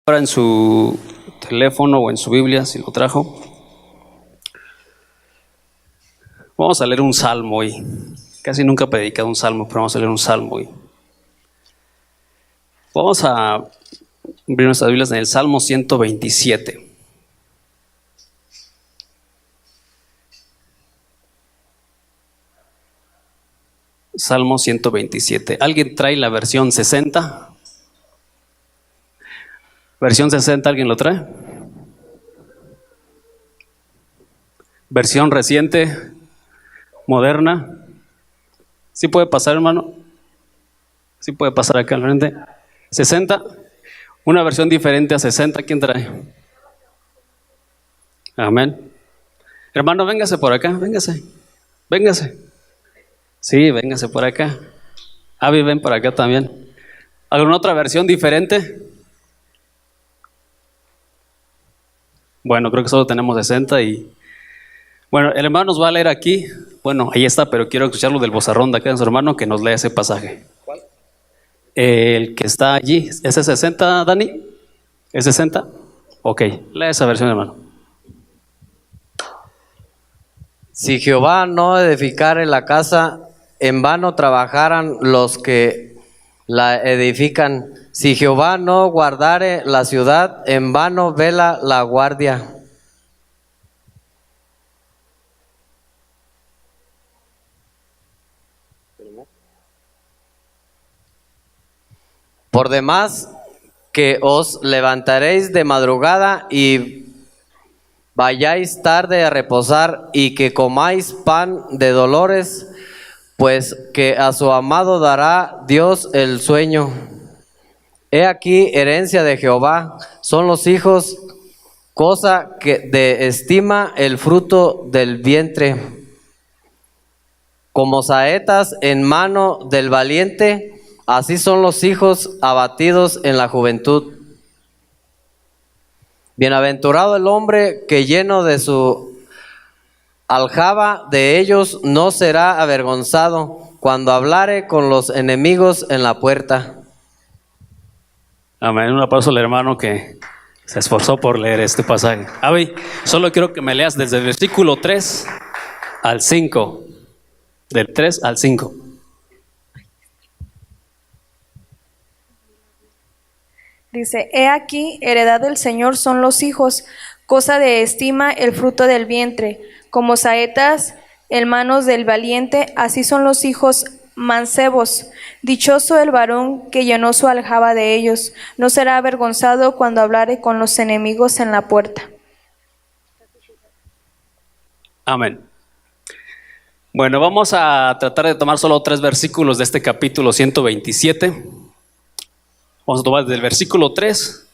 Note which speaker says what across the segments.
Speaker 1: Ahora en su teléfono o en su Biblia, si lo trajo, vamos a leer un salmo hoy. Casi nunca he predicado un salmo, pero vamos a leer un salmo hoy. Vamos a abrir nuestras Biblias en el Salmo 127. Salmo 127. ¿Alguien trae la versión 60? ¿Versión 60 alguien lo trae? ¿Versión reciente, moderna? ¿Sí puede pasar, hermano? ¿Sí puede pasar acá al frente? ¿60? Una versión diferente a 60, ¿quién trae? Amén. Hermano, véngase por acá, véngase. Sí, véngase por acá. Avi, ven por acá también. ¿Alguna otra versión diferente? Bueno, creo que solo tenemos 60 y... Bueno, el hermano nos va a leer aquí. Bueno, ahí está, pero quiero escucharlo del vozarrón de acá de su hermano que nos lea ese pasaje. ¿Cuál? El que está allí. ¿Es 60, Dani? ¿Es 60? Ok, lee esa versión, hermano.
Speaker 2: Si Jehová no edificare la casa, en vano trabajaran los que la edifican. Si Jehová no guardare la ciudad, en vano vela la guardia. Por demás que os levantaréis de madrugada y vayáis tarde a reposar y que comáis pan de dolores, pues que a su amado dará Dios el sueño. He aquí herencia de Jehová, son los hijos, cosa que de estima el fruto del vientre. Como saetas en mano del valiente, así son los hijos abatidos en la juventud. Bienaventurado el hombre que lleno de su aljaba de ellos no será avergonzado cuando hablare con los enemigos en la puerta.
Speaker 1: Amén. Un aplauso al hermano que se esforzó por leer este pasaje. Avi, solo quiero que me leas desde el versículo 3 al 5. Del 3 al 5.
Speaker 3: Dice, he aquí, heredad del Señor son los hijos, cosa de estima el fruto del vientre. Como saetas en manos del valiente, así son los hijos mancebos. Dichoso el varón que llenó su aljaba de ellos, no será avergonzado cuando hablare con los enemigos en la puerta.
Speaker 1: Amén. Bueno, vamos a tratar de tomar solo 3 versículos de este capítulo 127. Vamos a tomar desde el versículo 3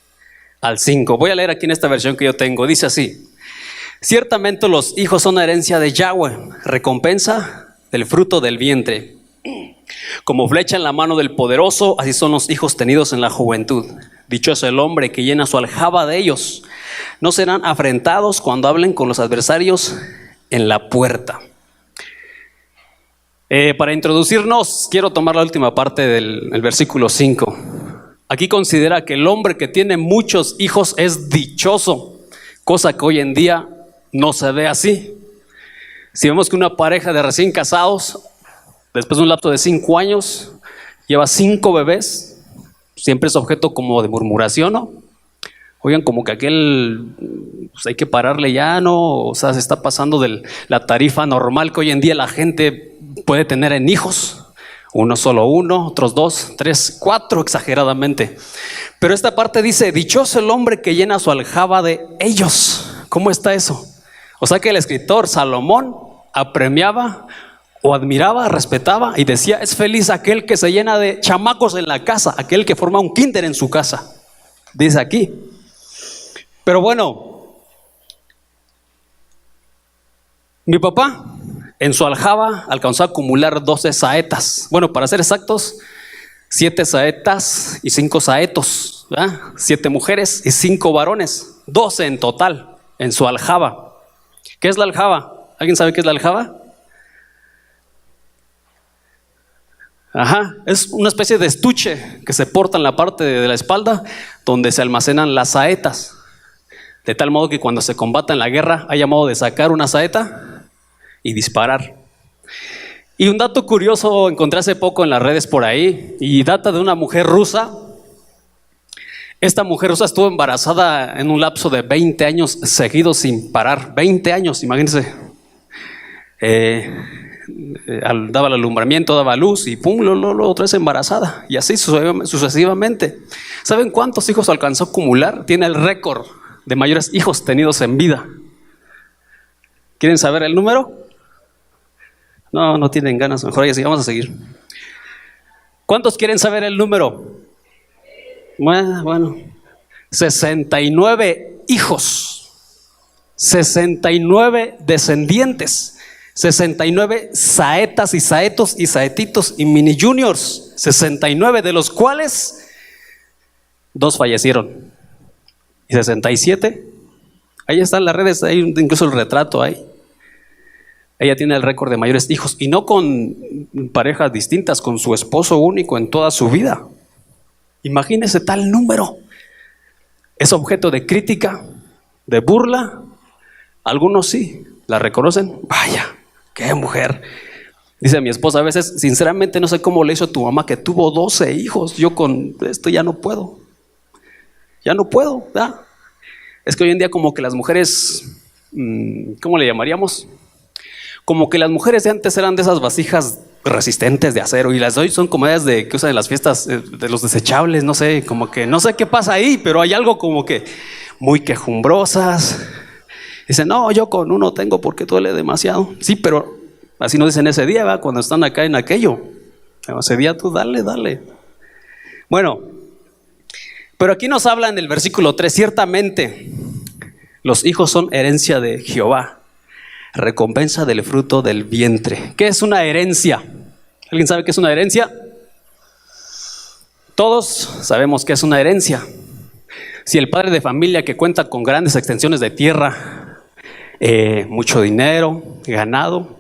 Speaker 1: al 5. Voy a leer aquí en esta versión que yo tengo. Dice así: ciertamente los hijos son herencia de Yahweh, recompensa del fruto del vientre. Como flecha en la mano del poderoso, así son los hijos tenidos en la juventud. Dichoso el hombre que llena su aljaba de ellos. No serán afrentados cuando hablen con los adversarios en la puerta. Para introducirnos, quiero tomar la última parte del versículo 5. Aquí considera que el hombre que tiene muchos hijos es dichoso, cosa que hoy en día no se ve así. Si vemos que una pareja de recién casados, después de un lapso de 5 años, lleva 5 bebés, siempre es objeto como de murmuración, ¿no? Oigan, como que aquel, pues hay que pararle ya, ¿no? O sea, se está pasando de la tarifa normal que hoy en día la gente puede tener en hijos. Uno solo uno, otros 2, 3, 4 exageradamente. Pero esta parte dice, dichoso el hombre que llena su aljaba de ellos. ¿Cómo está eso? O sea que el escritor Salomón apremiaba o admiraba, respetaba y decía, es feliz aquel que se llena de chamacos en la casa, aquel que forma un kinder en su casa. Dice aquí. Pero bueno, mi papá en su aljaba alcanzó a acumular 12 saetas. Bueno, para ser exactos, 7 saetas y 5 saetos, ¿verdad? 7 mujeres y 5 varones, 12 en total en su aljaba. ¿Qué es la aljaba? ¿Alguien sabe qué es la aljaba? Ajá, es una especie de estuche que se porta en la parte de la espalda, donde se almacenan las saetas, de tal modo que cuando se combata en la guerra haya modo de sacar una saeta y disparar. Y un dato curioso encontré hace poco en las redes por ahí, y data de una mujer rusa. Esta mujer rusa estuvo embarazada en un lapso de 20 años seguidos sin parar. 20 años, imagínense. Daba el alumbramiento, daba luz y pum, otra vez embarazada. Y así sucesivamente. ¿Saben cuántos hijos alcanzó a acumular? Tiene el récord de mayores hijos tenidos en vida. ¿Quieren saber el número? No tienen ganas. Mejor ya sí, vamos a seguir. ¿Cuántos quieren saber el número? Bueno, 69 hijos, 69 descendientes, 69 saetas y saetos y saetitos y mini juniors, 69 de los cuales 2 fallecieron. Y 67, ahí están las redes, hay incluso el retrato ahí. Ella tiene el récord de mayores hijos, y no con parejas distintas, con su esposo único en toda su vida. Imagínese tal número. Es objeto de crítica, de burla. Algunos sí, la reconocen. Vaya, qué mujer. Dice mi esposa a veces, sinceramente no sé cómo le hizo tu mamá que tuvo 12 hijos. Yo con esto ya no puedo. Ya no puedo, ¿verdad? Es que hoy en día como que las mujeres, ¿cómo le llamaríamos? Como que las mujeres de antes eran de esas vasijas resistentes de acero, y las de hoy son como esas de que usan en las fiestas, de los desechables, no sé, como que no sé qué pasa ahí, pero hay algo como que muy quejumbrosas. Dicen, no, yo con uno tengo porque duele demasiado. Sí, pero así no dicen ese día, ¿verdad? Cuando están acá en aquello. Pero ese día tú dale. Bueno, pero aquí nos habla en el versículo 3, ciertamente los hijos son herencia de Jehová, recompensa del fruto del vientre. ¿Qué es una herencia? ¿Alguien sabe qué es una herencia? Todos sabemos qué es una herencia. Si el padre de familia que cuenta con grandes extensiones de tierra, mucho dinero, ganado,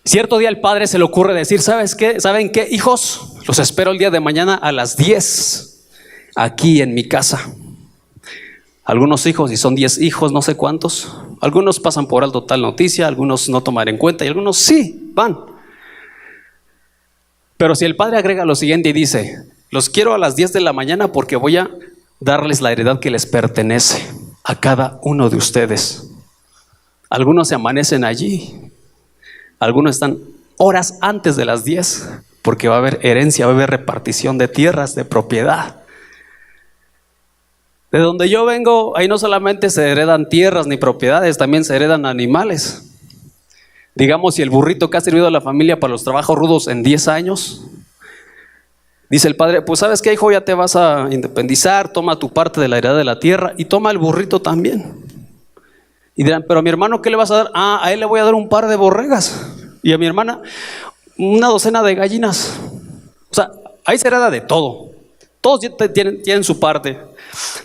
Speaker 1: cierto día el padre se le ocurre decir, ¿saben qué, hijos? Los espero el día de mañana a las 10 aquí en mi casa. Algunos hijos, y son 10 hijos, no sé cuántos, algunos pasan por alto tal noticia, algunos no tomar en cuenta y algunos sí van. Pero si el padre agrega lo siguiente y dice, los quiero a las 10 de la mañana porque voy a darles la heredad que les pertenece a cada uno de ustedes. Algunos se amanecen allí, algunos están horas antes de las 10 porque va a haber herencia, va a haber repartición de tierras, de propiedad. De donde yo vengo, ahí no solamente se heredan tierras ni propiedades, también se heredan animales. Digamos, si el burrito que ha servido a la familia para los trabajos rudos en 10 años, dice el padre, pues ¿sabes qué, hijo? Ya te vas a independizar, toma tu parte de la heredad de la tierra y toma el burrito también. Y dirán, pero a mi hermano, ¿qué le vas a dar? A él le voy a dar un par de borregas y a mi hermana una docena de gallinas. O sea, ahí se hereda de todo. Todos tienen su parte,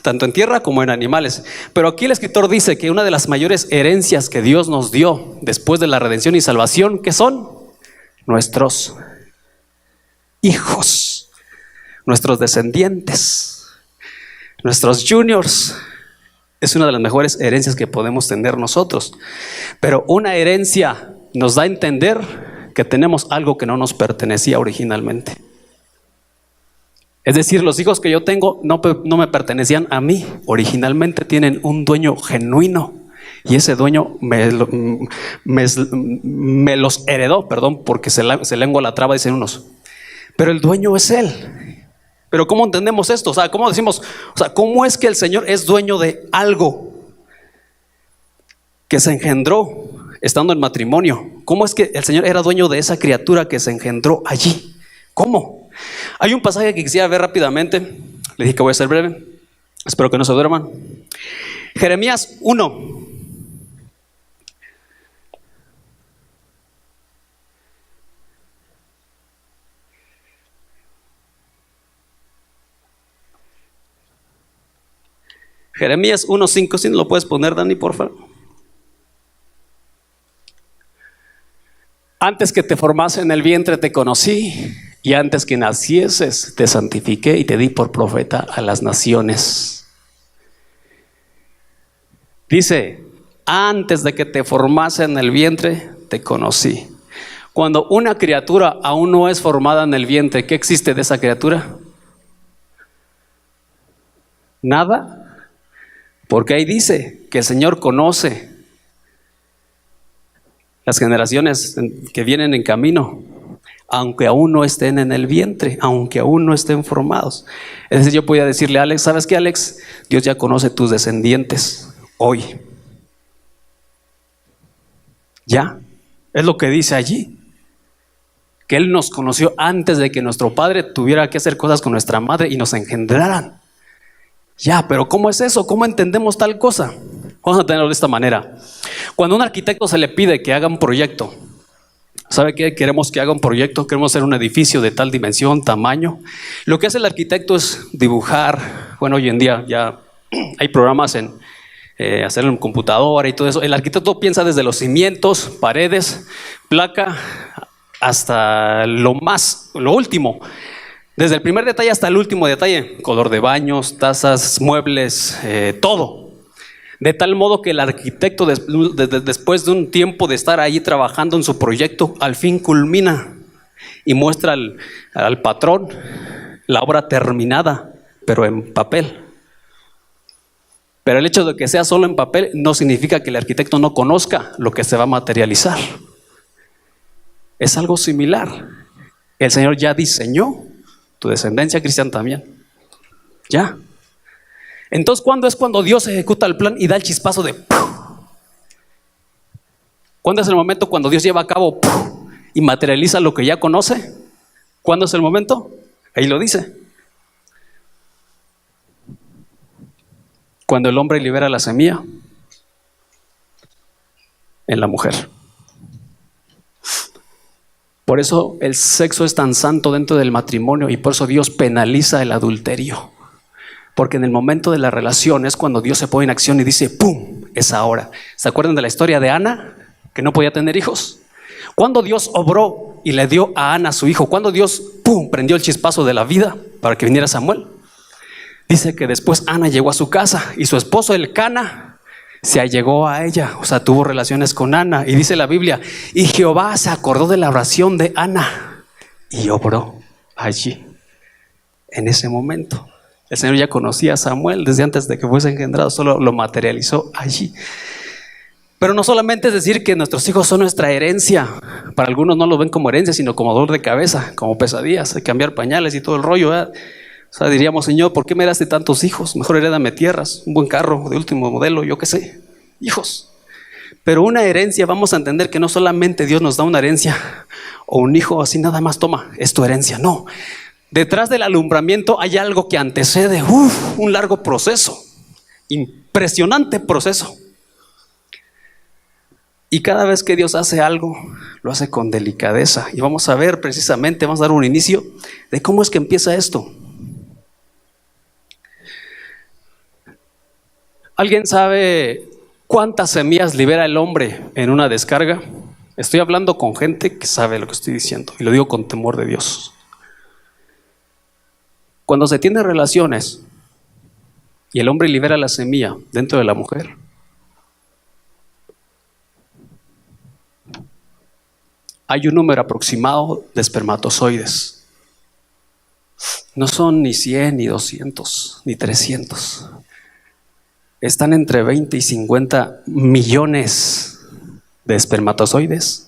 Speaker 1: tanto en tierra como en animales. Pero aquí el escritor dice que una de las mayores herencias que Dios nos dio después de la redención y salvación, ¿qué son? Nuestros hijos, nuestros descendientes, nuestros juniors. Es una de las mejores herencias que podemos tener nosotros. Pero una herencia nos da a entender que tenemos algo que no nos pertenecía originalmente. Es decir, los hijos que yo tengo no me pertenecían a mí. Originalmente tienen un dueño genuino. Y ese dueño me los heredó, porque se lengua la traba, dicen unos. Pero el dueño es él. Pero ¿cómo entendemos esto? O sea, ¿cómo decimos? O sea, ¿cómo es que el Señor es dueño de algo que se engendró estando en matrimonio? ¿Cómo es que el Señor era dueño de esa criatura que se engendró allí? ¿Cómo? Hay un pasaje que quisiera ver rápidamente. Le dije que voy a ser breve. Espero que no se duerman. Jeremías 1. Jeremías 1:5, si no lo puedes poner, Dani, por favor. Antes que te formase en el vientre te conocí, Y antes que nacieses, te santifiqué y te di por profeta a las naciones. Dice, antes de que te formase en el vientre, te conocí. Cuando una criatura aún no es formada en el vientre, ¿qué existe de esa criatura? Nada. Porque ahí dice que el Señor conoce las generaciones que vienen en camino, aunque aún no estén en el vientre, aunque aún no estén formados. Es decir, yo podía decirle a Alex, ¿sabes qué, Alex? Dios ya conoce tus descendientes hoy. Ya, es lo que dice allí. Que Él nos conoció antes de que nuestro padre tuviera que hacer cosas con nuestra madre y nos engendraran. Ya, pero ¿cómo es eso? ¿Cómo entendemos tal cosa? Vamos a tenerlo de esta manera. Cuando a un arquitecto se le pide que haga un proyecto, ¿sabe qué? Queremos que haga un proyecto, queremos hacer un edificio de tal dimensión, tamaño. Lo que hace el arquitecto es dibujar. Bueno, hoy en día ya hay programas en hacerlo en computadora y todo eso. El arquitecto piensa desde los cimientos, paredes, placa, hasta lo último. Desde el primer detalle hasta el último detalle. Color de baños, tazas, muebles, todo. De tal modo que el arquitecto después de un tiempo de estar ahí trabajando en su proyecto, al fin culmina y muestra al patrón la obra terminada, pero en papel. Pero el hecho de que sea solo en papel no significa que el arquitecto no conozca lo que se va a materializar. Es algo similar. El Señor ya diseñó tu descendencia, Cristian, también. Ya. Entonces, ¿cuándo es cuando Dios ejecuta el plan y da el chispazo de ¡puf! ¿Cuándo es el momento cuando Dios lleva a cabo ¡puf! Y materializa lo que ya conoce? ¿Cuándo es el momento? Ahí lo dice. Cuando el hombre libera la semilla en la mujer. Por eso el sexo es tan santo dentro del matrimonio y por eso Dios penaliza el adulterio. Porque en el momento de la relación es cuando Dios se pone en acción y dice ¡pum! Es ahora. ¿Se acuerdan de la historia de Ana? Que no podía tener hijos. Cuando Dios obró y le dio a Ana su hijo, cuando Dios ¡pum! Prendió el chispazo de la vida para que viniera Samuel. Dice que después Ana llegó a su casa y su esposo Elcana se allegó a ella, o sea, tuvo relaciones con Ana. Y dice la Biblia, y Jehová se acordó de la oración de Ana y obró allí, en ese momento. El Señor ya conocía a Samuel desde antes de que fuese engendrado, solo lo materializó allí. Pero no solamente es decir que nuestros hijos son nuestra herencia. Para algunos no lo ven como herencia, sino como dolor de cabeza, como pesadillas, de cambiar pañales y todo el rollo, ¿verdad? O sea, diríamos, Señor, ¿por qué me daste tantos hijos? Mejor herédame tierras, un buen carro de último modelo, yo qué sé, hijos. Pero una herencia, vamos a entender que no solamente Dios nos da una herencia o un hijo así nada más, toma, es tu herencia. No, detrás del alumbramiento hay algo que antecede, un largo proceso, impresionante proceso. Y cada vez que Dios hace algo, lo hace con delicadeza. Y vamos a ver precisamente, vamos a dar un inicio de cómo es que empieza esto. ¿Alguien sabe cuántas semillas libera el hombre en una descarga? Estoy hablando con gente que sabe lo que estoy diciendo y lo digo con temor de Dios. Cuando se tienen relaciones y el hombre libera la semilla dentro de la mujer, hay un número aproximado de espermatozoides. No son ni 100, ni 200, ni 300. Están entre 20 y 50 millones de espermatozoides.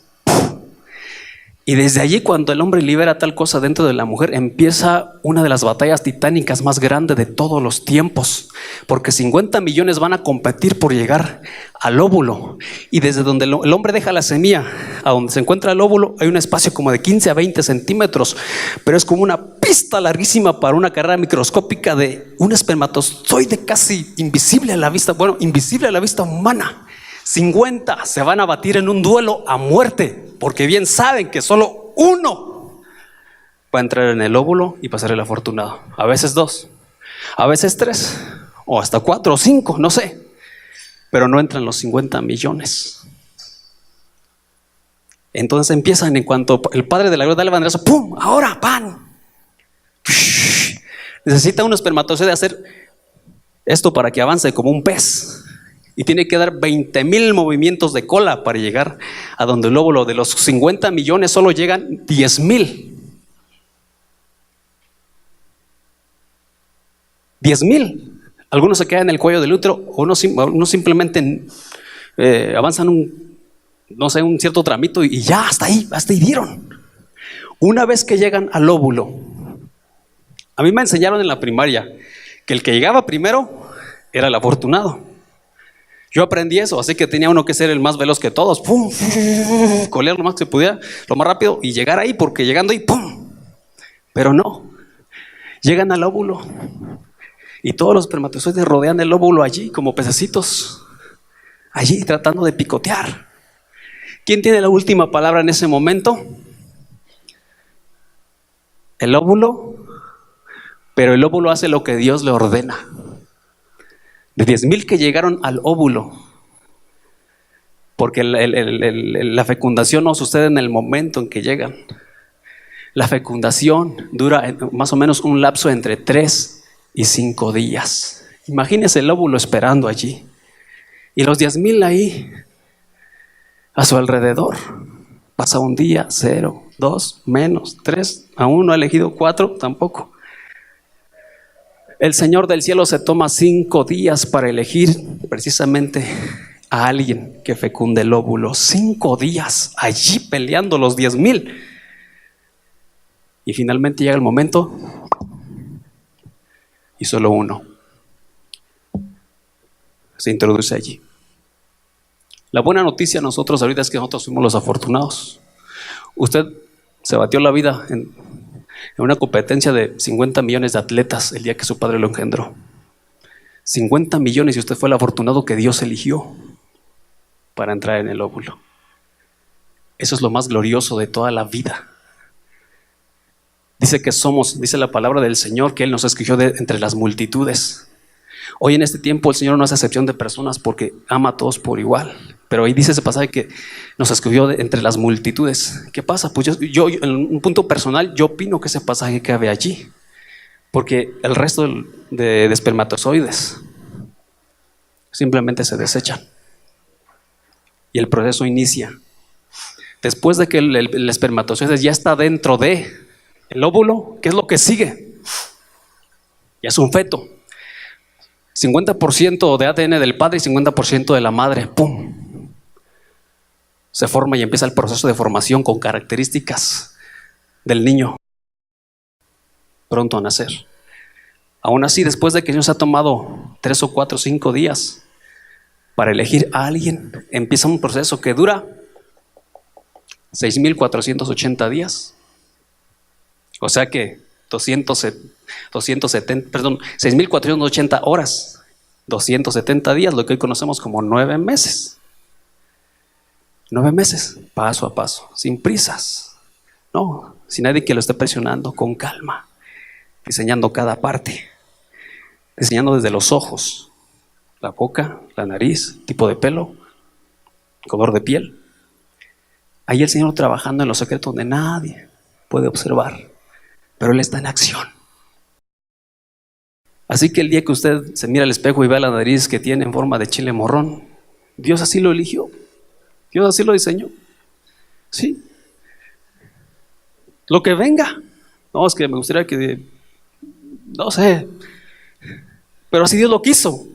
Speaker 1: Y desde allí, cuando el hombre libera tal cosa dentro de la mujer, empieza una de las batallas titánicas más grandes de todos los tiempos. Porque 50 millones van a competir por llegar al óvulo. Y desde donde el hombre deja la semilla a donde se encuentra el óvulo, hay un espacio como de 15 a 20 centímetros. Pero es como una pista larguísima para una carrera microscópica de un espermatozoide casi invisible a la vista. Bueno, invisible a la vista humana. 50 se van a batir en un duelo a muerte, porque bien saben que solo uno va a entrar en el óvulo y pasar el afortunado. A veces 2, a veces 3, o hasta 4 o 5, no sé. Pero no entran los 50 millones. Entonces empiezan, en cuanto el Padre de la gloria da el banderazo, ¡pum! ¡Ahora, pan! Necesita un espermatozoide hacer esto para que avance como un pez. Y tiene que dar 20,000 movimientos de cola para llegar a donde el óvulo. De los 50 millones solo llegan 10,000. 10,000. Algunos se quedan en el cuello del útero, o unos simplemente avanzan un cierto tramito y ya, hasta ahí dieron. Una vez que llegan al óvulo, a mí me enseñaron en la primaria que el que llegaba primero era el afortunado. Yo aprendí eso, así que tenía uno que ser el más veloz que todos, pum, colear lo más que se pudiera, lo más rápido y llegar ahí, porque llegando ahí, pum. Pero no, llegan al óvulo y todos los espermatozoides rodean el óvulo allí como pececitos, allí tratando de picotear. ¿Quién tiene la última palabra en ese momento? El óvulo, pero el óvulo hace lo que Dios le ordena. De 10,000 que llegaron al óvulo, porque la fecundación no sucede en el momento en que llegan. La fecundación dura más o menos un lapso entre 3 y 5 días. Imagínense el óvulo esperando allí. Y los 10,000 ahí, a su alrededor. Pasa un día, 0, 2, menos, 3, aún no ha elegido 4, tampoco. El Señor del cielo se toma 5 días para elegir precisamente a alguien que fecunde el óvulo. 5 días allí peleando los 10,000. Y finalmente llega el momento y solo uno se introduce allí. La buena noticia nosotros ahorita es que nosotros fuimos los afortunados. Usted se batió la vida en una competencia de 50 millones de atletas el día que su padre lo engendró. 50 millones y usted fue el afortunado que Dios eligió para entrar en el óvulo. Eso es lo más glorioso de toda la vida. Dice la palabra del Señor que Él nos escogió entre las multitudes. Hoy en este tiempo el Señor no hace excepción de personas porque ama a todos por igual. Pero ahí dice ese pasaje que nos escogió entre las multitudes. ¿Qué pasa? Pues yo en un punto personal, yo opino que ese pasaje cabe allí. Porque el resto de espermatozoides simplemente se desechan. Y el proceso inicia. Después de que el espermatozoide ya está dentro del óvulo, ¿qué es lo que sigue? Ya es un feto. 50% de ADN del padre y 50% de la madre. ¡Pum! Se forma y empieza el proceso de formación con características del niño pronto a nacer. Aún así, después de que Dios ha tomado 3 o 4 o 5 días para elegir a alguien, empieza un proceso que dura 6,480 días. O sea que 6,480 horas, 270 días, lo que hoy conocemos como 9 meses. 9 meses, paso a paso, sin prisas, no, sin nadie que lo esté presionando, con calma, diseñando cada parte, diseñando desde los ojos, la boca, la nariz, tipo de pelo, color de piel. Ahí el Señor trabajando en los secretos donde nadie puede observar, pero Él está en acción. Así que el día que usted se mira al espejo y ve la nariz que tiene en forma de chile morrón, Dios así lo eligió. Dios así lo diseñó. Sí. Lo que venga. No, es que me gustaría que, no sé, pero así Dios lo quiso.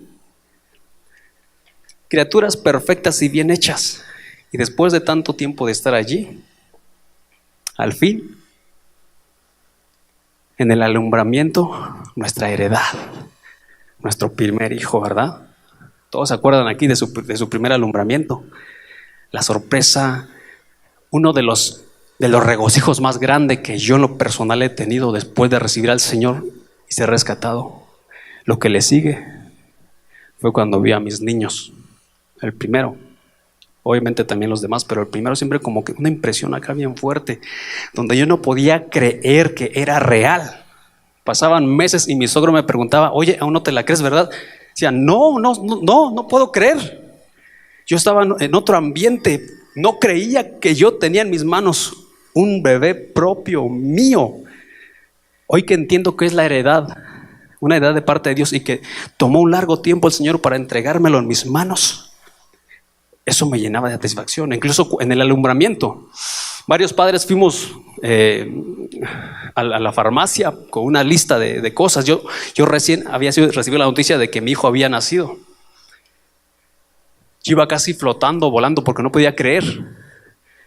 Speaker 1: Criaturas perfectas y bien hechas. Y después de tanto tiempo de estar allí, al fin, en el alumbramiento, nuestra heredad, nuestro primer hijo, ¿verdad? Todos se acuerdan aquí de su primer alumbramiento. La sorpresa, uno de los regocijos más grandes que yo en lo personal he tenido después de recibir al Señor y ser rescatado. Lo que le sigue fue cuando vi a mis niños, el primero, obviamente también los demás, pero el primero siempre como que una impresión acá bien fuerte, donde yo no podía creer que era real. Pasaban meses y mi suegro me preguntaba, oye, aún no te la crees, ¿verdad? Decía, no puedo creer. Yo estaba en otro ambiente, No creía que yo tenía en mis manos un bebé propio mío. Hoy que entiendo que es la heredad, una heredad de parte de Dios, y que tomó un largo tiempo el Señor para entregármelo en mis manos, eso me llenaba de satisfacción. Incluso en el alumbramiento, varios padres fuimos a la farmacia con una lista de cosas. Yo recién había recibido la noticia de que mi hijo había nacido. Yo iba casi flotando, volando, porque no podía creer.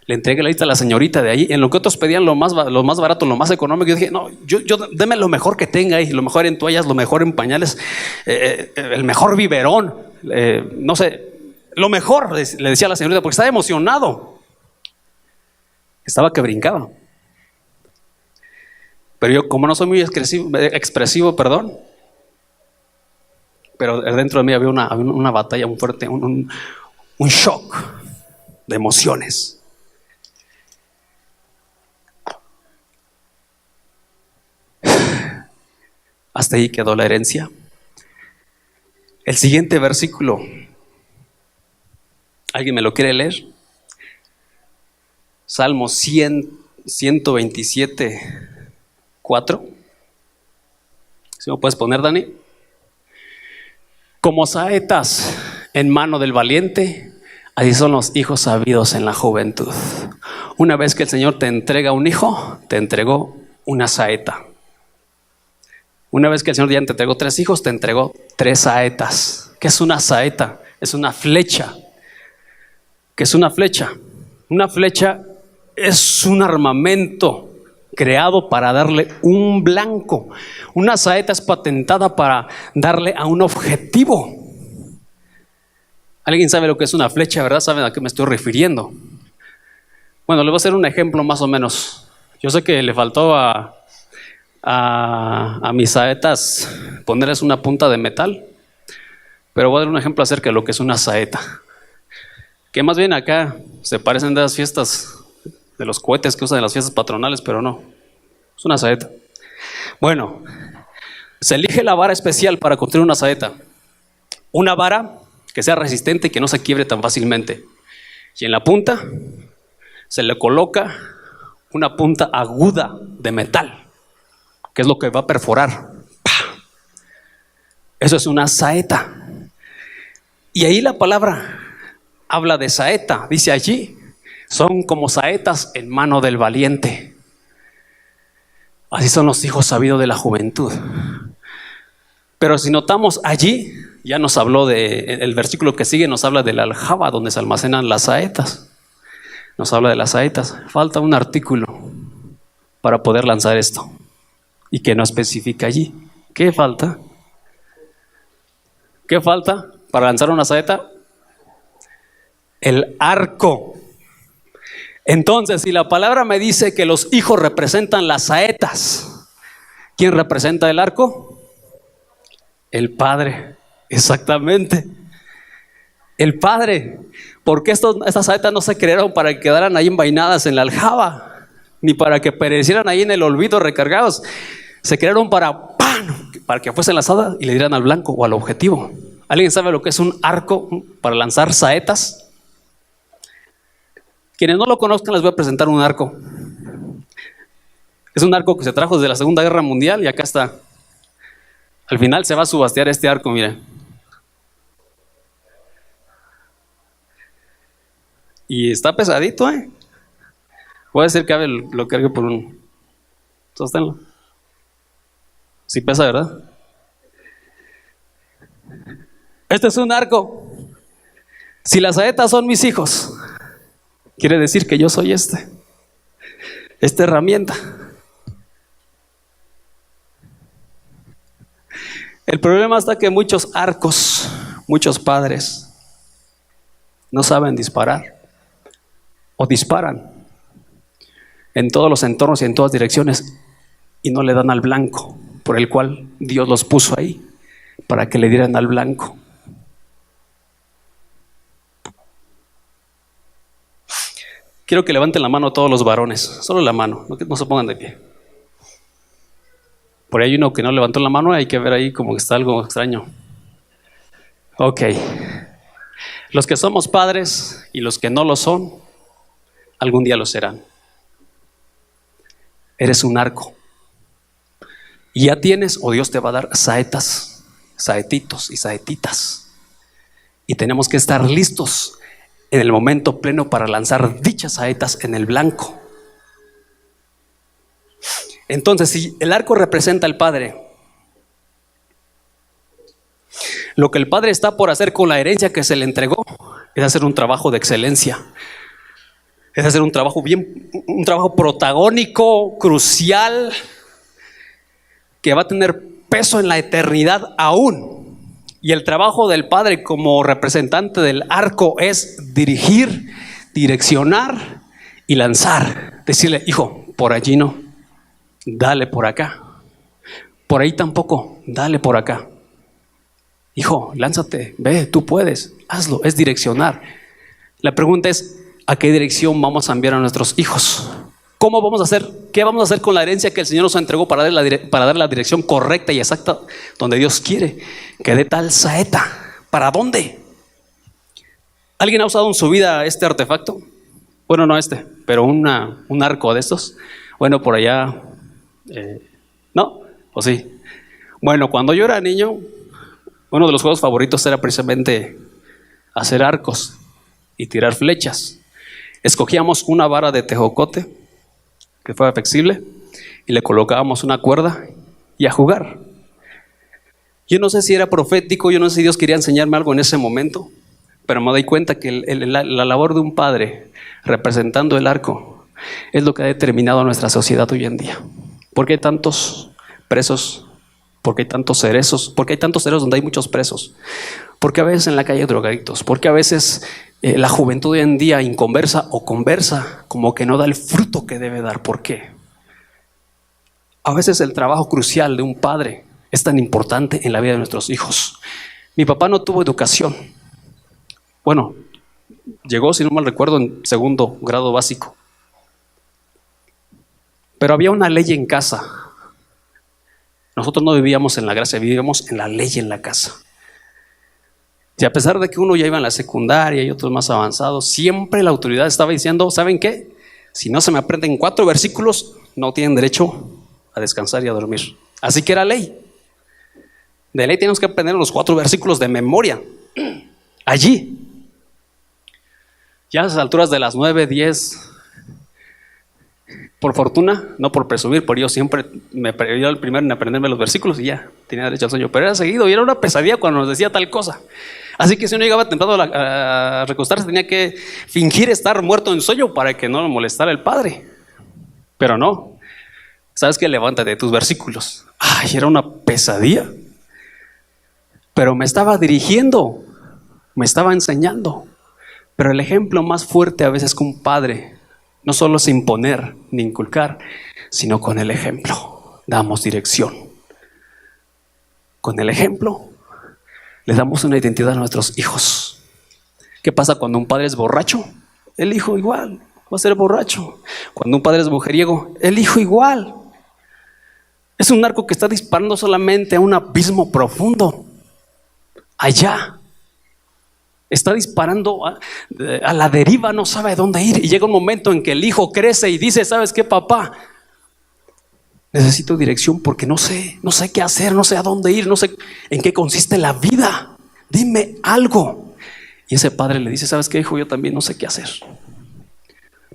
Speaker 1: Le entregué la lista a la señorita de ahí. En lo que otros pedían lo más barato, lo más económico, yo dije, no, yo deme lo mejor que tenga ahí, lo mejor en toallas, lo mejor en pañales, el mejor biberón, no sé, lo mejor, le decía a la señorita, porque estaba emocionado. Estaba que brincaba. Pero yo, como no soy muy expresivo, pero dentro de mí había una batalla muy fuerte, un shock de emociones. Hasta ahí quedó la herencia. El siguiente versículo, ¿alguien me lo quiere leer? Salmo 127, 4. ¿Sí me puedes poner, Dani? Como saetas en mano del valiente, así son los hijos sabidos en la juventud. Una vez que el Señor te entrega un hijo, te entregó una saeta. Una vez que el Señor ya te entregó 3 hijos, te entregó 3 saetas. ¿Qué es una saeta? Es una flecha. ¿Qué es una flecha? Una flecha es un armamento creado para darle un blanco. Una saeta es patentada para darle a un objetivo. ¿Alguien sabe lo que es una flecha, verdad? ¿Saben a qué me estoy refiriendo? Bueno, le voy a hacer un ejemplo más o menos. Yo sé que le faltó a mis saetas ponerles una punta de metal, pero voy a dar un ejemplo acerca de lo que es una saeta, que más bien acá se parecen de las fiestas, de los cohetes que usan en las fiestas patronales, pero no, es una saeta. Bueno, se elige la vara especial para construir una saeta, una vara que sea resistente y que no se quiebre tan fácilmente, y en la punta se le coloca una punta aguda de metal, que es lo que va a perforar. Eso es una saeta. Y ahí la palabra habla de saeta. Dice allí, son como saetas en mano del valiente. Así son los hijos sabidos de la juventud. Pero si notamos allí, ya nos habló el versículo que sigue, nos habla de la aljaba donde se almacenan las saetas. Nos habla de las saetas. Falta un artículo para poder lanzar esto, y que no especifica allí. ¿Qué falta? ¿Qué falta para lanzar una saeta? El arco. Entonces, si la palabra me dice que los hijos representan las saetas, ¿quién representa el arco? El Padre. Exactamente. El Padre. Porque estas saetas no se crearon para que quedaran ahí envainadas en la aljaba, ni para que perecieran ahí en el olvido recargados. Se crearon para que fuesen lanzadas y le dieran al blanco o al objetivo. ¿Alguien sabe lo que es un arco para lanzar saetas? Quienes no lo conozcan, les voy a presentar un arco. Es un arco que se trajo desde la Segunda Guerra Mundial y acá está. Al final se va a subastear este arco, miren. Y está pesadito, ¿eh? Voy a decir que lo cargue por un... Sosténlo. Sí pesa, ¿verdad? Este es un arco. Si las saetas son mis hijos, quiere decir que yo soy esta herramienta. El problema está que muchos arcos, muchos padres no saben disparar o disparan en todos los entornos y en todas direcciones y no le dan al blanco por el cual Dios los puso ahí, para que le dieran al blanco. Quiero que levanten la mano todos los varones, solo la mano, no se pongan de pie. Por ahí hay uno que no levantó la mano, hay que ver ahí como que está algo extraño. Ok. Los que somos padres y los que no lo son, algún día lo serán. Eres un arco. Y ya tienes, o Dios te va a dar saetas, saetitos y saetitas. Y tenemos que estar listos en el momento pleno para lanzar dichas saetas en el blanco. Entonces, si el arco representa al Padre, lo que el Padre está por hacer con la herencia que se le entregó es hacer un trabajo de excelencia. Es hacer un trabajo un trabajo protagónico, crucial, que va a tener peso en la eternidad aún. Y el trabajo del Padre como representante del arco es dirigir, direccionar y lanzar. Decirle, hijo, por allí no, dale por acá. Por ahí tampoco, dale por acá. Hijo, lánzate, ve, tú puedes, hazlo, es direccionar. La pregunta es, ¿a qué dirección vamos a enviar a nuestros hijos? ¿Cómo vamos a hacer? ¿Qué vamos a hacer con la herencia que el Señor nos entregó para dar la dirección correcta y exacta donde Dios quiere que dé tal saeta? ¿Para dónde? ¿Alguien ha usado en su vida este artefacto? Bueno, no este, pero un arco de estos. Bueno, por allá, ¿no? ¿O sí? Bueno, cuando yo era niño, uno de los juegos favoritos era precisamente hacer arcos y tirar flechas. Escogíamos una vara de tejocote que fuera flexible y le colocábamos una cuerda y a jugar. Yo no sé si era profético, yo no sé si Dios quería enseñarme algo en ese momento, pero me doy cuenta que la labor de un padre representando el arco es lo que ha determinado a nuestra sociedad hoy en día. ¿Por qué hay tantos presos? ¿Por qué hay tantos cerezos? ¿Por qué hay tantos cerezos donde hay muchos presos? Porque a veces en la calle hay drogadictos, porque a veces la juventud hoy en día inconversa o conversa como que no da el fruto que debe dar. ¿Por qué? A veces el trabajo crucial de un padre es tan importante en la vida de nuestros hijos. Mi papá no tuvo educación. Bueno, llegó, si no mal recuerdo, en segundo grado básico. Pero había una ley en casa. Nosotros no vivíamos en la gracia, vivíamos en la ley en la casa. Y a pesar de que uno ya iba en la secundaria y otros más avanzados, siempre la autoridad estaba diciendo, ¿saben qué? Si no se me aprenden 4 versículos, no tienen derecho a descansar y a dormir. Así que era ley. De ley tenemos que aprender los 4 versículos de memoria. Allí. Ya a las alturas de las 9, 10, por fortuna, no por presumir, por yo siempre yo era el primero en aprenderme los versículos y ya tenía derecho al sueño, pero era seguido y era una pesadilla cuando nos decía tal cosa. Así que si uno llegaba temprano a recostarse, tenía que fingir estar muerto en sueño para que no lo molestara el padre. Pero no, sabes que levántate de tus versículos. Ay, era una pesadilla, pero me estaba dirigiendo, me estaba enseñando. Pero el ejemplo más fuerte a veces que un padre no solo es imponer ni inculcar, sino con el ejemplo damos dirección. Con el ejemplo le damos una identidad a nuestros hijos. ¿Qué pasa cuando un padre es borracho? El hijo igual va a ser borracho. Cuando un padre es mujeriego, el hijo igual. Es un arco que está disparando solamente a un abismo profundo. Allá. Está disparando a la deriva, no sabe a dónde ir. Y llega un momento en que el hijo crece y dice, ¿sabes qué, papá? Necesito dirección porque no sé qué hacer, no sé a dónde ir, no sé en qué consiste la vida. Dime algo. Y ese padre le dice, ¿sabes qué, hijo? Yo también no sé qué hacer.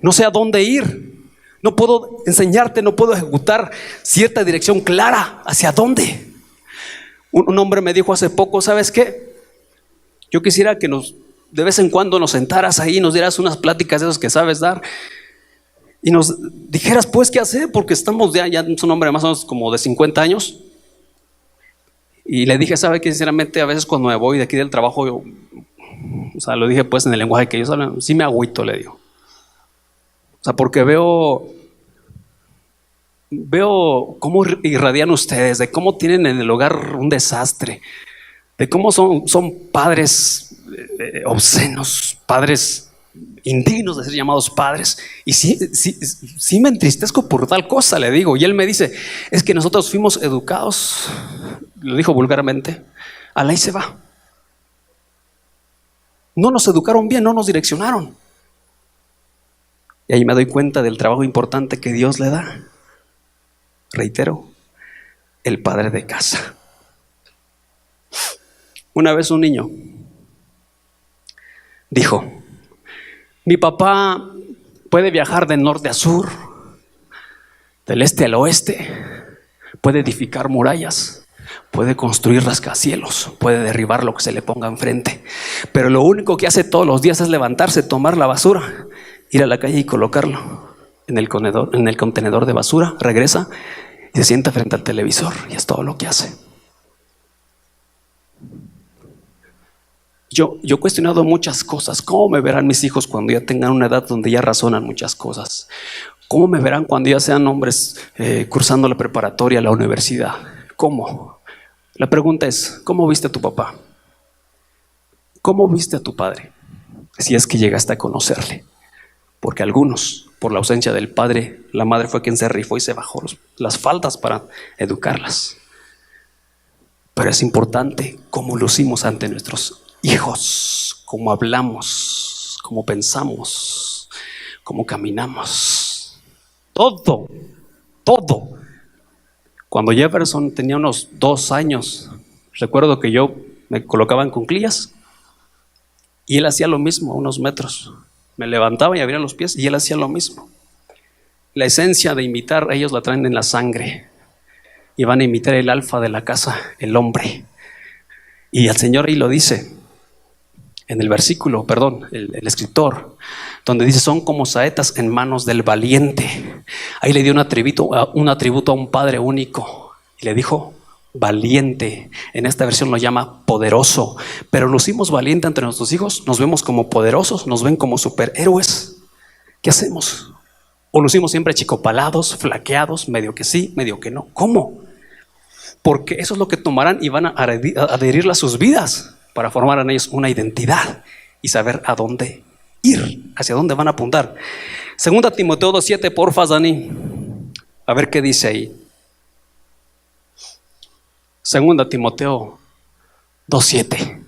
Speaker 1: No sé a dónde ir. No puedo enseñarte, no puedo ejecutar cierta dirección clara hacia dónde. Un hombre me dijo hace poco, ¿sabes qué? Yo quisiera que de vez en cuando nos sentaras ahí y nos dieras unas pláticas de esos que sabes dar y nos dijeras pues qué hacer, porque estamos ya es un hombre más o menos como de 50 años. Y le dije, ¿sabe qué? Sinceramente a veces cuando me voy de aquí del trabajo, o sea, lo dije pues en el lenguaje que ellos hablan, sí me agüito, le digo. O sea, porque veo cómo irradian ustedes, de cómo tienen en el hogar un desastre, de cómo son padres obscenos, padres indignos de ser llamados padres. Y sí me entristezco por tal cosa, le digo. Y él me dice, es que nosotros fuimos educados, lo dijo vulgarmente, a la y se va. No nos educaron bien, no nos direccionaron. Y ahí me doy cuenta del trabajo importante que Dios le da. Reitero, el padre de casa. Una vez un niño dijo: mi papá puede viajar de norte a sur, del este al oeste, puede edificar murallas, puede construir rascacielos, puede derribar lo que se le ponga enfrente, pero lo único que hace todos los días es levantarse, tomar la basura, ir a la calle y colocarlo en el contenedor de basura, regresa y se sienta frente al televisor, y es todo lo que hace. Yo he cuestionado muchas cosas. ¿Cómo me verán mis hijos cuando ya tengan una edad donde ya razonan muchas cosas? ¿Cómo me verán cuando ya sean hombres cursando la preparatoria, la universidad? ¿Cómo? La pregunta es: ¿cómo viste a tu papá? ¿Cómo viste a tu padre? Si es que llegaste a conocerle. Porque algunos, por la ausencia del padre, la madre fue quien se rifó y se bajó las faldas para educarlas. Pero es importante cómo lucimos ante nuestros hijos, cómo hablamos, cómo pensamos, cómo caminamos. Todo. Cuando Jefferson tenía unos 2 años, recuerdo que yo me colocaba en cuclillas y él hacía lo mismo a unos metros. Me levantaba y abría los pies y él hacía lo mismo. La esencia de imitar, ellos la traen en la sangre y van a imitar el alfa de la casa, el hombre. Y el Señor ahí lo dice en el versículo, el escritor, donde dice: son como saetas en manos del valiente. Ahí le dio un atributo a un padre único y le dijo valiente. En esta versión lo llama poderoso. Pero lucimos valiente ante nuestros hijos, nos vemos como poderosos, nos ven como superhéroes. ¿Qué hacemos? O lucimos siempre chicopalados, flaqueados, medio que sí, medio que no. ¿Cómo? Porque eso es lo que tomarán y van a adherirla a sus vidas para formar en ellos una identidad y saber a dónde ir, hacia dónde van a apuntar. Segunda Timoteo 2:7, porfa, Dani. A ver qué dice ahí. Segunda Timoteo 2:7.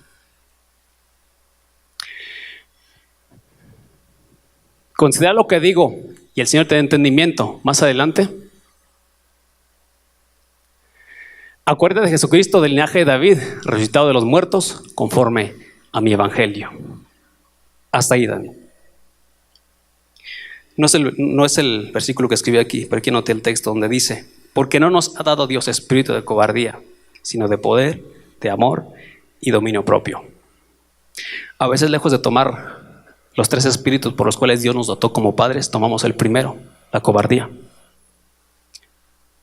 Speaker 1: Considera lo que digo y el Señor te dé entendimiento. Más adelante. Acuérdate de Jesucristo, del linaje de David, resucitado de los muertos, conforme a mi evangelio. Hasta ahí, Dani. No es el versículo que escribí aquí, pero aquí noté el texto donde dice: porque no nos ha dado Dios espíritu de cobardía, sino de poder, de amor y dominio propio. A veces, lejos de tomar los 3 espíritus por los cuales Dios nos dotó como padres, tomamos el primero, la cobardía.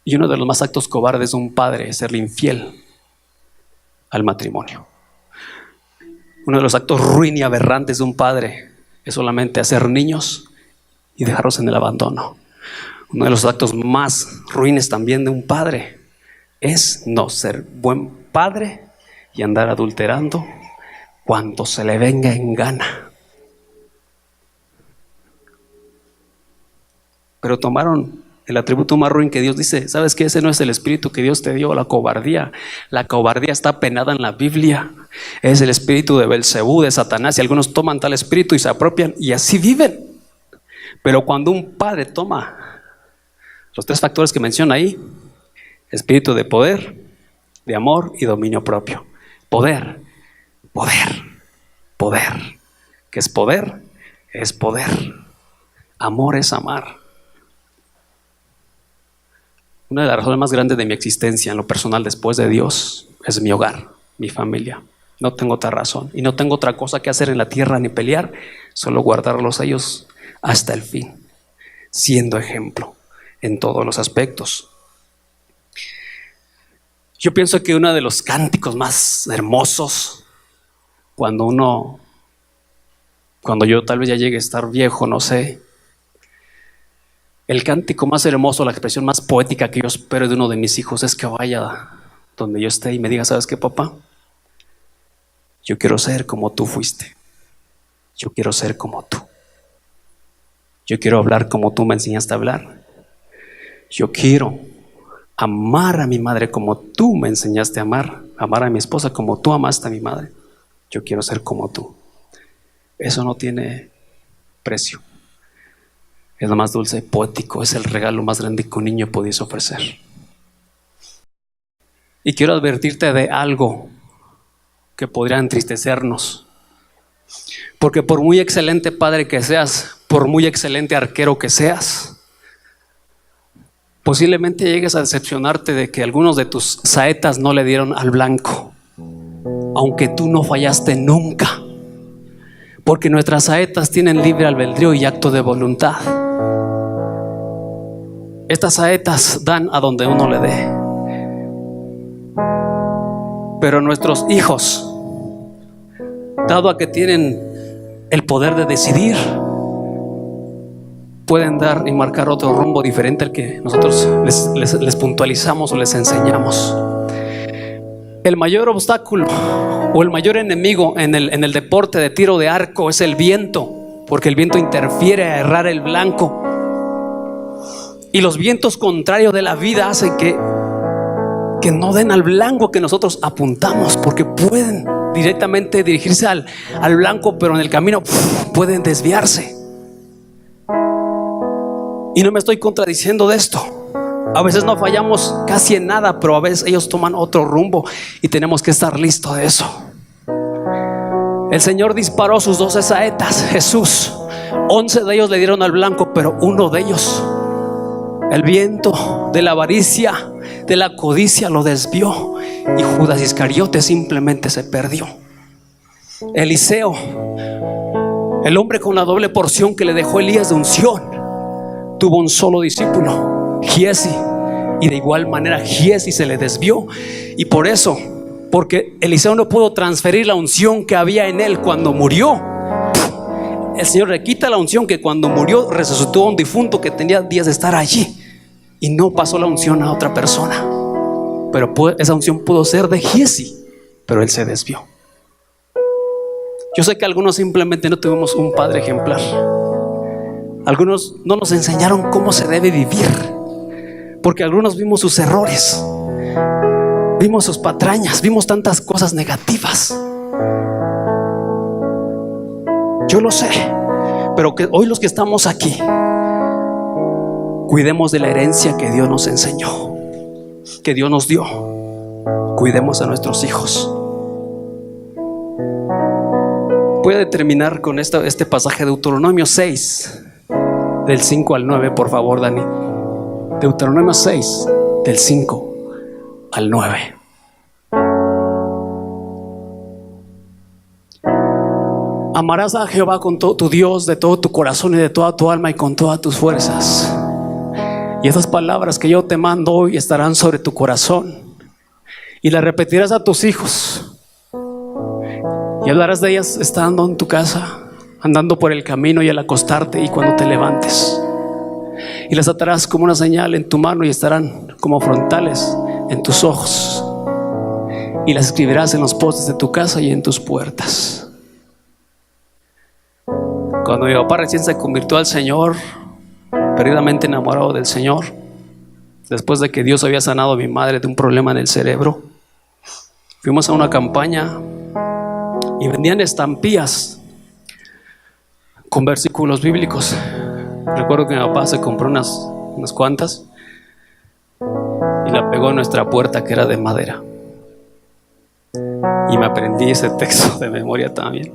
Speaker 1: Y uno de los más actos cobardes de un padre es serle infiel al matrimonio. Uno de los actos ruin y aberrantes de un padre es solamente hacer niños y dejarlos en el abandono. Uno de los actos más ruines también de un padre es no ser buen padre y andar adulterando cuando se le venga en gana. Pero tomaron el atributo más ruin que Dios dice: ¿sabes qué? Ese no es el espíritu que Dios te dio, la cobardía. La cobardía está penada en la Biblia. Es el espíritu de Belcebú, de Satanás, y algunos toman tal espíritu y se apropian y así viven. Pero cuando un padre toma los 3 factores que menciona ahí: espíritu de poder, de amor y dominio propio. Poder. ¿Qué es poder? Es poder. Amor es amar. Una de las razones más grandes de mi existencia en lo personal después de Dios es mi hogar, mi familia. No tengo otra razón y no tengo otra cosa que hacer en la tierra ni pelear, solo guardarlos a ellos hasta el fin, siendo ejemplo en todos los aspectos. Yo pienso que uno de los cánticos más hermosos, cuando yo tal vez ya llegue a estar viejo, no sé, el cántico más hermoso, la expresión más poética que yo espero de uno de mis hijos es que vaya donde yo esté y me diga: ¿sabes qué, papá? Yo quiero ser como tú fuiste. Yo quiero ser como tú. Yo quiero hablar como tú me enseñaste a hablar. Yo quiero amar a mi madre como tú me enseñaste a amar. Amar a mi esposa como tú amaste a mi madre. Yo quiero ser como tú. Eso no tiene precio. es lo más dulce y poético, es el regalo más grande que un niño pudiese ofrecer. Y quiero advertirte de algo que podría entristecernos, porque por muy excelente padre que seas, por muy excelente arquero que seas, posiblemente llegues a decepcionarte de que algunos de tus saetas no le dieron al blanco, aunque tú no fallaste nunca, porque nuestras saetas tienen libre albedrío y acto de voluntad. Estas saetas dan a donde uno le dé, pero nuestros hijos, dado a que tienen el poder de decidir, pueden dar y marcar otro rumbo diferente al que nosotros les puntualizamos o les enseñamos. El mayor obstáculo o el mayor enemigo en el deporte de tiro de arco es el viento, porque el viento interfiere a errar el blanco. Y los vientos contrarios de la vida hacen que no den al blanco que nosotros apuntamos, porque pueden directamente dirigirse al blanco, pero en el camino pueden desviarse. Y no me estoy contradiciendo de esto. A veces no fallamos casi en nada, pero a veces ellos toman otro rumbo y tenemos que estar listos de eso. El Señor disparó sus 12 saetas, Jesús. 11 de ellos le dieron al blanco, pero uno de ellos, el viento de la avaricia, de la codicia, lo desvió, y Judas Iscariote simplemente se perdió. Eliseo, el hombre con la doble porción que le dejó Elías de unción, tuvo un solo discípulo, Giezi, y de igual manera Giezi se le desvió. Y por eso, porque Eliseo no pudo transferir la unción que había en él cuando murió, el Señor le quita la unción que cuando murió resucitó a un difunto que tenía días de estar allí, y no pasó la unción a otra persona. Pero esa unción pudo ser de Giezi, pero él se desvió. Yo sé que algunos simplemente no tuvimos un padre ejemplar. Algunos no nos enseñaron cómo se debe vivir, porque algunos vimos sus errores, vimos sus patrañas, vimos tantas cosas negativas. Yo lo sé, pero que hoy los que estamos aquí cuidemos de la herencia que Dios nos enseñó, que Dios nos dio. Cuidemos a nuestros hijos. Voy a terminar con este pasaje de Deuteronomio 6, del 5 al 9, por favor, Dani. Deuteronomio 6, del 5 al 9. Amarás a Jehová con todo tu Dios, de todo tu corazón y de toda tu alma y con todas tus fuerzas. Y estas palabras que yo te mando hoy estarán sobre tu corazón, y las repetirás a tus hijos, y hablarás de ellas estando en tu casa, andando por el camino y al acostarte y cuando te levantes. Y las atarás como una señal en tu mano y estarán como frontales en tus ojos. Y las escribirás en los postes de tu casa y en tus puertas. Cuando mi papá recién se convirtió al Señor, perdidamente enamorado del Señor, después de que Dios había sanado a mi madre de un problema en el cerebro, fuimos a una campaña y vendían estampillas con versículos bíblicos. Recuerdo que mi papá se compró unas cuantas y la pegó en nuestra puerta, que era de madera, y me aprendí ese texto de memoria también.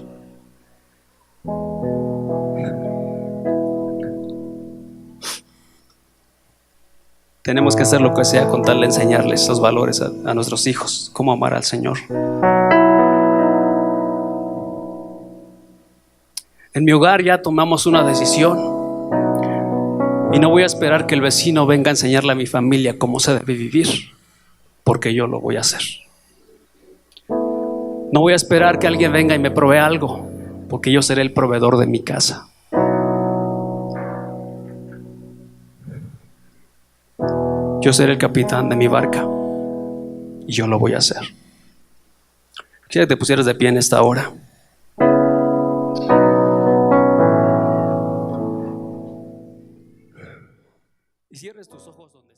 Speaker 1: Tenemos que hacer lo que sea con tal de enseñarles esos valores a nuestros hijos, cómo amar al Señor. En mi hogar ya tomamos una decisión, y no voy a esperar que el vecino venga a enseñarle a mi familia cómo se debe vivir, porque yo lo voy a hacer. No voy a esperar que alguien venga y me provea algo, porque yo seré el proveedor de mi casa. Yo seré el capitán de mi barca, y yo lo voy a hacer. Quisiera que te pusieras de pie en esta hora. Y cierres tus ojos donde